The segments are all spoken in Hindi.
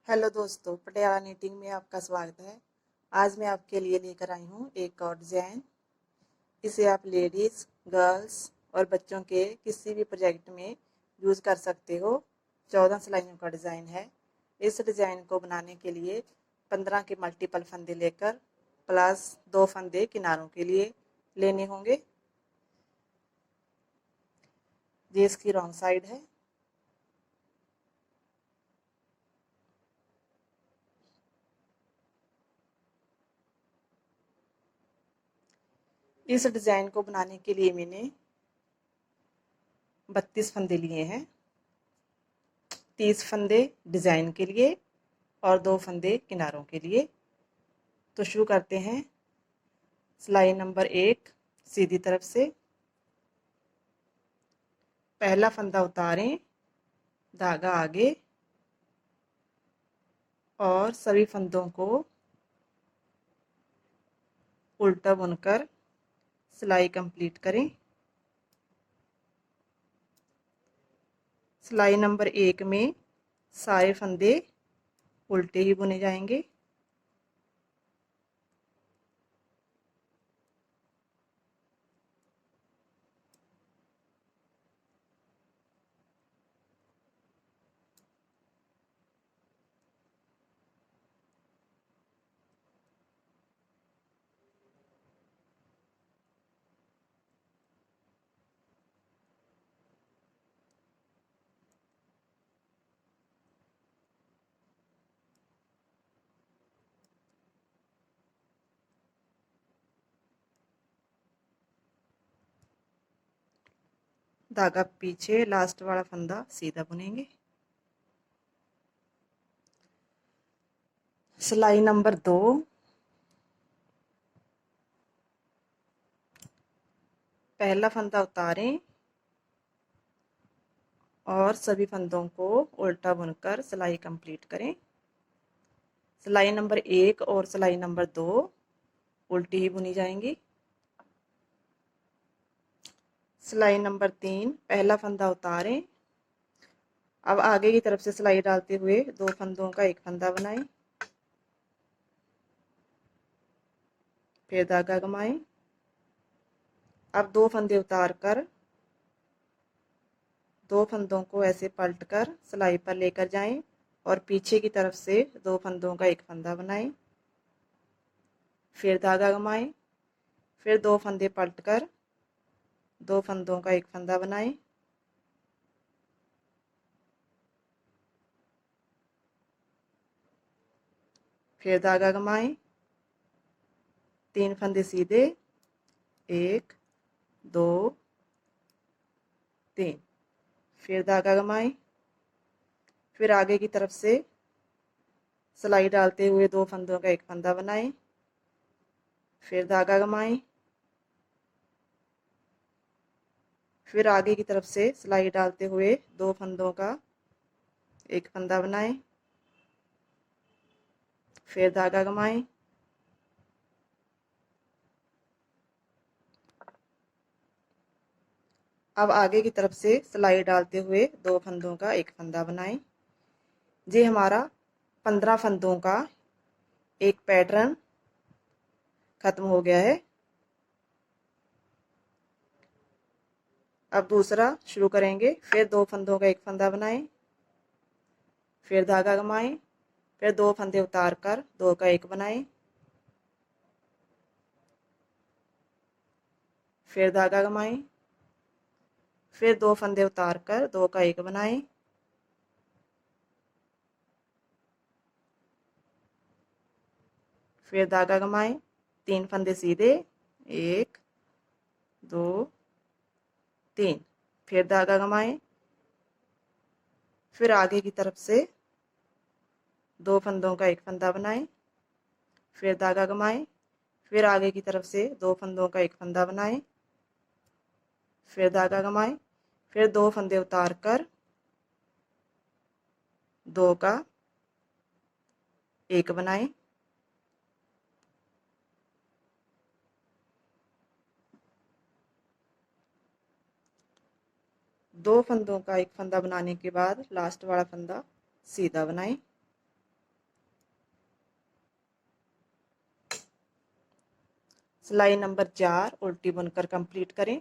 हेलो दोस्तों, पटियाला नीटिंग में आपका स्वागत है। आज मैं आपके लिए लेकर आई हूँ एक और डिज़ाइन। इसे आप लेडीज़, गर्ल्स और बच्चों के किसी भी प्रोजेक्ट में यूज़ कर सकते हो। 14 सिलाइयों का डिज़ाइन है। इस डिज़ाइन को बनाने के लिए 15 के मल्टीपल फंदे लेकर प्लस 2 फंदे किनारों के लिए लेने होंगे। ये इसकी रॉन्ग साइड है। इस डिज़ाइन को बनाने के लिए मैंने 32 फंदे लिए हैं। 30 फंदे डिज़ाइन के लिए और 2 फंदे किनारों के लिए। तो शुरू करते हैं। सिलाई नंबर 1 सीधी तरफ से पहला फंदा उतारें, धागा आगे और सभी फंदों को उल्टा बुनकर सिलाई कंप्लीट करें। सिलाई नंबर 1 में सारे फंदे उल्टे ही बुने जाएंगे। धागा पीछे, लास्ट वाला फंदा सीधा बुनेंगे। सिलाई नंबर 2 पहला फंदा उतारें और सभी फंदों को उल्टा बुनकर सिलाई कंप्लीट करें। सिलाई नंबर 1 और सिलाई नंबर 2 उल्टी ही बुनी जाएंगी। सिलाई नंबर 3 पहला फंदा उतारें। अब आगे की तरफ से सिलाई डालते हुए 2 फंदों का एक फंदा बनाएं, फिर धागा घुमाएं। अब 2 फंदे उतार कर 2 फंदों को ऐसे पलट कर सिलाई पर लेकर जाएं और पीछे की तरफ से 2 फंदों का एक फंदा बनाएं, फिर धागा घुमाएं। फिर 2 फंदे पलट कर 2 फंदों का एक फंदा बनाएं, फिर धागा घुमाएं। 3 फंदे सीधे, 1 2 3, फिर धागा घुमाएं। फिर आगे की तरफ से सिलाई डालते हुए 2 फंदों का एक फंदा बनाएं, फिर धागा घुमाएं। फिर आगे की तरफ से सिलाई डालते हुए 2 फंदों का एक फंदा बनाएं, फिर धागा घुमाएं। अब आगे की तरफ से सिलाई डालते हुए 2 फंदों का एक फंदा बनाएं। ये हमारा 15 फंदों का एक पैटर्न खत्म हो गया है। अब दूसरा शुरू करेंगे। फिर 2 फंदों का एक फंदा बनाएं, फिर धागा घुमाएं। फिर 2 फंदे उतार कर 2 का एक बनाएं, फिर धागा घुमाएं। फिर 2 फंदे उतार कर 2 का एक बनाएं, फिर धागा घुमाएं। 3 फंदे सीधे, 1 2 3, फिर धागा घुमाएं। फिर आगे की तरफ से 2 फंदों का एक फंदा बनाएं, फिर धागा घुमाएं। फिर आगे की तरफ से 2 फंदों का एक फंदा बनाएं, फिर धागा घुमाएं। फिर 2 फंदे उतार कर 2 का एक बनाएं, दो फंदों का एक फंदा बनाने के बाद लास्ट वाला फंदा सीधा बनाएं। सिलाई नंबर 4 उल्टी बुनकर कंप्लीट करें।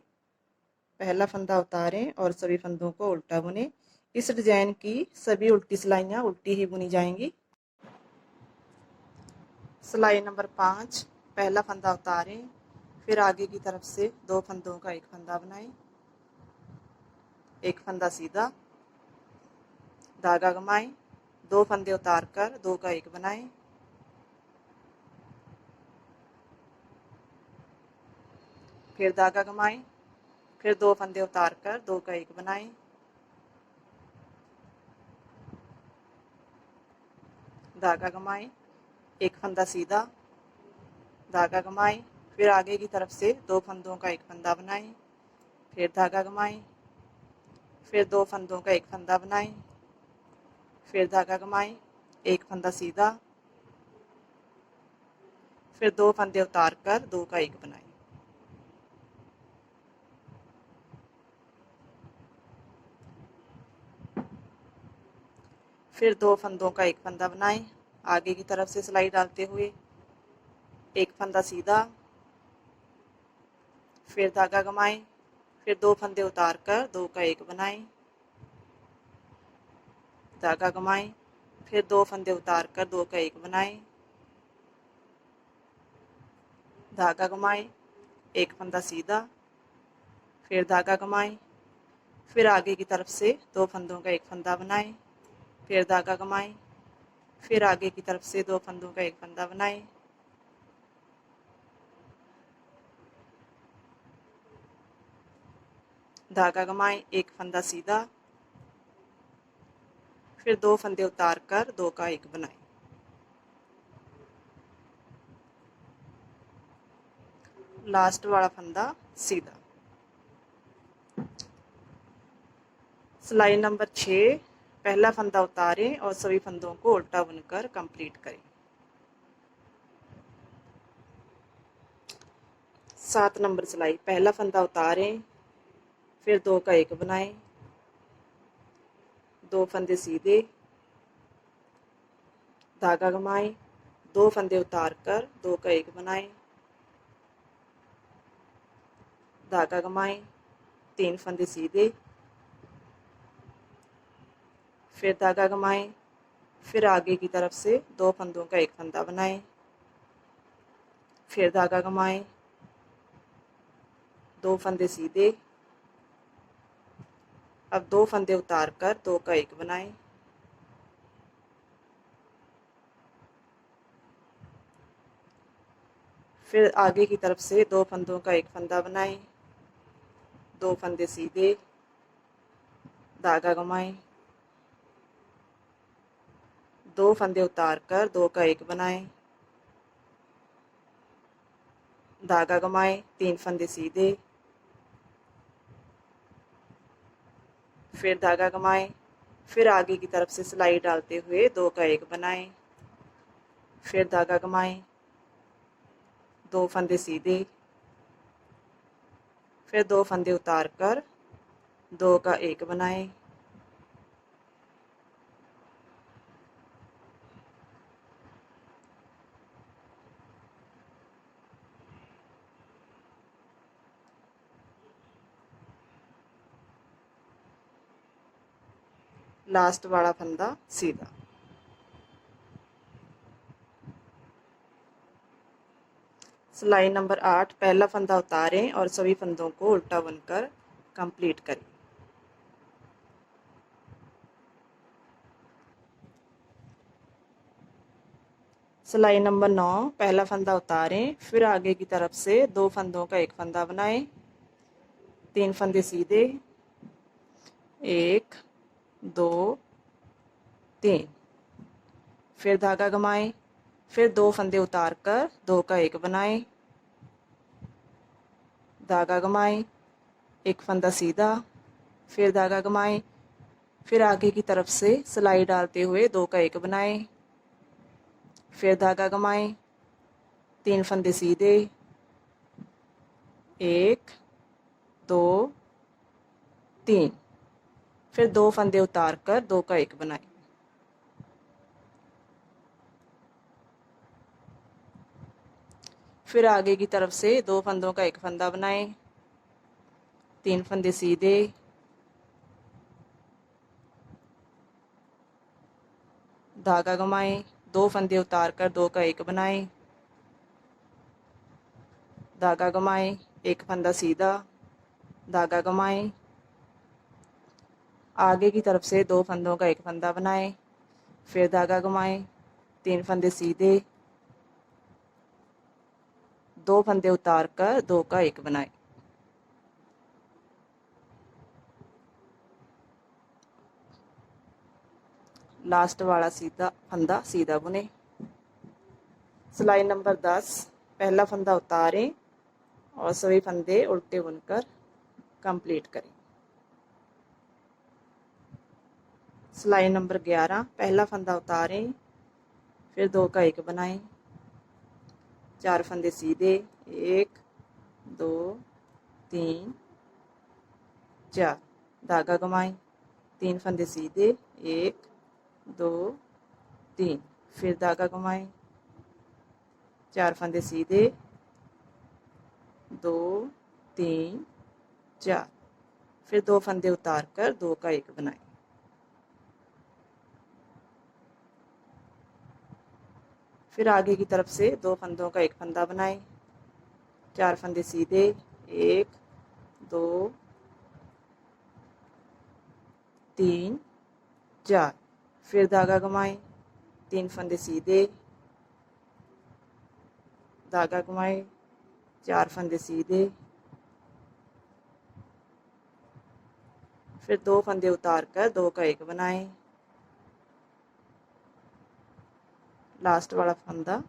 पहला फंदा उतारें और सभी फंदों को उल्टा बुनें। इस डिजाइन की सभी उल्टी सिलाइयाँ उल्टी ही बुनी जाएंगी। सिलाई नंबर 5 पहला फंदा उतारें, फिर आगे की तरफ से 2 फंदों का एक फंदा बनाएं। एक फंदा सीधा, धागा घुमाएं, 2 फंदे उतारकर 2 का एक बनाएं। फिर धागा घुमाएं, फिर 2 फंदे उतारकर 2 का एक बनाएं। धागा घुमाएं, एक फंदा सीधा, धागा घुमाएं, फिर आगे की तरफ से 2 फंदों का एक फंदा बनाएं। फिर धागा घुमाएं, फिर 2 फंदों का एक फंदा बनाएं। फिर धागा घुमाएं, एक फंदा सीधा, फिर 2 फंदे उतारकर 2 का एक बनाएं। फिर 2 फंदों का एक फंदा बनाएं। आगे की तरफ से सिलाई डालते हुए एक फंदा सीधा, फिर धागा घुमाएं, फिर 2 फंदे उतारकर 2 का एक बनाएं। धागा घुमाएं, फिर 2 फंदे उतारकर 2 का एक बनाएं। धागा घुमाएं, एक फंदा सीधा, फिर धागा घुमाएं, फिर आगे की तरफ से 2 फंदों का एक फंदा बनाएं। फिर धागा घुमाएं, फिर आगे की तरफ से 2 फंदों का एक फंदा बनाएं। धागा घुमाएं, एक फंदा सीधा, फिर 2 फंदे उतारकर 2 का एक बनाएं। लास्ट वाला फंदा सीधा। सिलाई नंबर 6 पहला फंदा उतारें और सभी फंदों को उल्टा बुनकर कंप्लीट करें। 7 नंबर सिलाई पहला फंदा उतारें, फिर 2 का एक बनाएं। 2 फंदे सीधे, धागा घुमाएं, 2 फंदे उतारकर 2 का एक बनाएं। धागा घुमाएं, 3 फंदे सीधे, फिर धागा घुमाएं, फिर आगे की तरफ से 2 फंदों का एक फंदा बनाएं। फिर धागा घुमाएं, 2 फंदे सीधे, अब 2 फंदे उतारकर 2 का एक बनाएं। फिर आगे की तरफ से 2 फंदों का एक फंदा बनाएं। 2 फंदे सीधे, धागा घुमाएं, 2 फंदे उतारकर 2 का एक बनाएं। धागा घुमाएं, 3 फंदे सीधे, फिर धागा घुमाएं, फिर आगे की तरफ से सिलाई डालते हुए 2 का एक बनाएं। फिर धागा घुमाएं, 2 फंदे सीधे, फिर 2 फंदे उतारकर 2 का एक बनाएं। लास्ट वाला फंदा सीधा। सिलाई नंबर 8 पहला फंदा उतारें और सभी फंदों को उल्टा बुनकर कंप्लीट करें। सिलाई नंबर 9 पहला फंदा उतारें, फिर आगे की तरफ से 2 फंदों का एक फंदा बनाएं। 3 फंदे सीधे, 1 2 3, फिर धागा घुमाएं, फिर 2 फंदे उतारकर 2 का एक बनाएं। धागा घुमाएं, एक फंदा सीधा, फिर धागा घुमाएं, फिर आगे की तरफ से सिलाई डालते हुए 2 का एक बनाएं। फिर धागा घुमाएं, 3 फंदे सीधे, 1 2 3, फिर 2 फंदे उतारकर 2 का एक बनाएं। फिर आगे की तरफ से 2 फंदों का एक फंदा बनाएं, 3 फंदे सीधे, धागा घुमाएं, 2 फंदे उतार कर 2 का एक बनाएं, धागा घुमाएं, एक फंदा सीधा, धागा घुमाएं, आगे की तरफ से 2 फंदों का एक फंदा बनाएं, फिर धागा घुमाएं, 3 फंदे सीधे, 2 फंदे उतार कर 2 का एक बनाएं। लास्ट वाला सीधा फंदा सीधा बुने। सिलाई नंबर 10, पहला फंदा उतारें और सभी फंदे उल्टे बुनकर कंप्लीट करें। सिलाई नंबर 11, पहला फंदा उतारें, फिर 2 का एक बनाएं, 4 फंदे सीधे, 1 2 3 4, धागा घुमाएं, 3 फंदे सीधे, 1 2 3, फिर धागा घुमाएं, 4 फंदे सीधे, 2 3 4, फिर 2 फंदे उतार कर 2 का एक बनाएं। फिर आगे की तरफ से 2 फंदों का एक फंदा बनाएं, 4 फंदे सीधे, 1 2 3 4, फिर धागा घुमाएं, 3 फंदे सीधे, धागा घुमाएं, 4 फंदे सीधे, फिर 2 फंदे उतार कर 2 का एक बनाएं, लास्ट वाला फंदा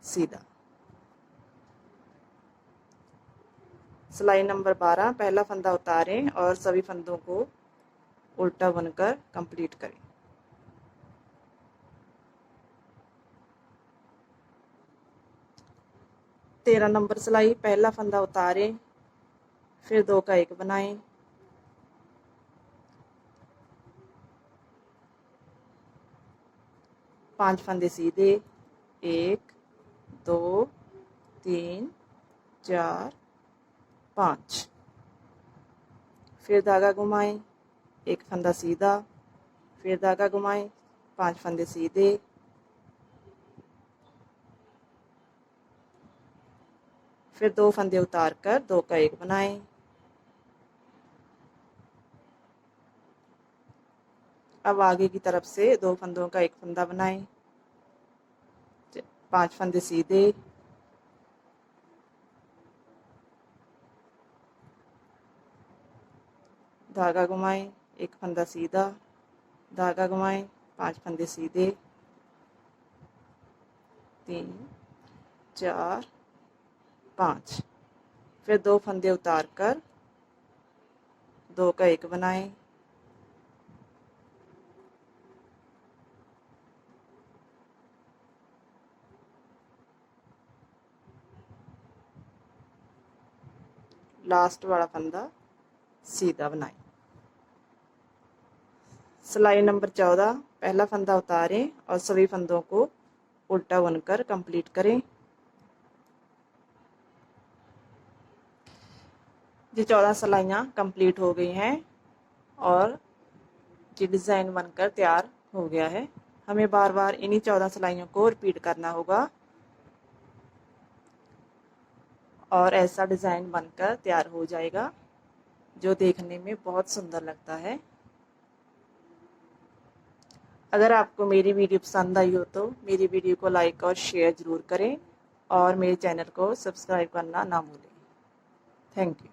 सीधा। सिलाई नंबर 12, पहला फंदा उतारें और सभी फंदों को उल्टा बुनकर कंप्लीट करें। तेरह नंबर सिलाई, पहला फंदा उतारें, फिर 2 का एक बनाएं, पांच फंदे सीधे, 1 2 3 4 5, फिर धागा घुमाएं, एक फंदा सीधा, फिर धागा घुमाएं, 5 फंदे सीधे, फिर 2 फंदे उतार कर 2 का एक बनाएं, अब आगे की तरफ से 2 फंदों का एक फंदा बनाएं, 5 फंदे सीधे, धागा घुमाएं, एक फंदा सीधा, धागा घुमाएं, 5 फंदे सीधे, 3 4 5, फिर 2 फंदे उतार कर 2 का एक बनाएं, लास्ट वाला फंदा सीधा बनाएं। सिलाई नंबर 14, पहला फंदा उतारें और सभी फंदों को उल्टा बुनकर कंप्लीट करें। ये 14 सिलाइयाँ कंप्लीट हो गई हैं और ये डिज़ाइन बनकर तैयार हो गया है। हमें बार बार इन्हीं 14 सिलाइयों को रिपीट करना होगा और ऐसा डिज़ाइन बनकर तैयार हो जाएगा जो देखने में बहुत सुंदर लगता है। अगर आपको मेरी वीडियो पसंद आई हो तो मेरी वीडियो को लाइक और शेयर ज़रूर करें और मेरे चैनल को सब्सक्राइब करना ना भूलें। Thank you.